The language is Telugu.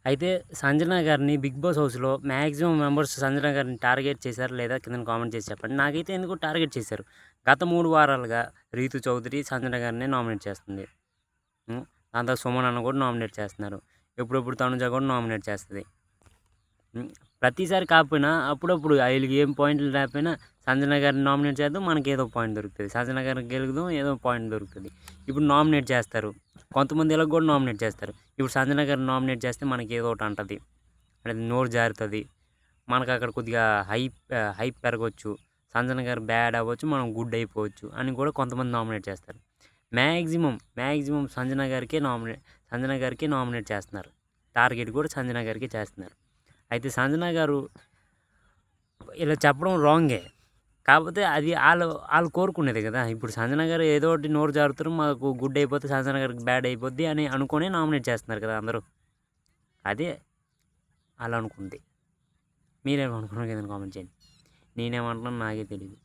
అయితే సంజన గారిని 'బిగ్ బాస్' హౌస్‌లో మాక్సిమం మెంబర్స్ సంజన గారిని టార్గెట్ చేశారా లేదా కిందన కామెంట్ చేసి చెప్పండి. నాకైతే ఎందుకో టార్గెట్ చేశారు. గత 3 వారాలుగా రీతు చౌదరి సంజన గారినే నామినేట్ చేస్తుంది. హ్మ్. దాని తర్వాత సుమన్ అన్న కూడా నామినేట్ చేస్తున్నారు. ఎప్పుడప్పుడు తనుజ కూడా నామినేట్ చేస్తది. ప్రతిసారి కాకపోయినా అప్పుడప్పుడు ఆళ్ళకి ఏం పాయింట్లు లేకపోయినా సంజన గారిని నామినేట్ చేద్దాం, మనకేదో పాయింట్ దొరుకుతది. సంజన గారిని గెలుకుదాం, ఏదో పాయింట్ దొరుకుతది. ఇప్పుడు నామినేట్ చేస్తారు. కొంతమంది ఇలాగ కూడా నామినేట్ చేస్తారు. ఇప్పుడు సంజన గారిని నామినేట్ చేస్తే మనకి ఏదో ఒకటి అంటది. అంటే నోరు జారుతది. మనకు అక్కడ కొద్దిగా హైప్ పెరగొచ్చు. సంజన గారు బ్యాడ్ అవ్వచ్చు, మనం గుడ్ అయిపోవచ్చు అని కూడా కొంతమంది నామినేట్ చేస్తారు. మ్యాక్సిమం సంజన గారికే నామినేట్ చేస్తున్నారు. టార్గెట్ కూడా సంజన గారికే చేస్తున్నారు. అయితే సంజన గారు ఇలా చెప్పడం రాంగే. కాకపోతే అది ఆళ్ళు కోరుకునేదే కదా! ఇప్పుడు సంజన గారు ఏదో ఒకటి నోరు జారుతారు. మాకు గుడ్ అయిపోతే సంజన గారికి బ్యాడ్ అయిపోద్ది అని అనుకోని నామినేట్ చేస్తున్నారు కదా అందరూ. అదే ఆళ్ళనుకుంది. మీరేమనుకున్నారో కిందన కామెంట్ చేయండి. నేనేమంటున్నానో నాకే తెలీదు.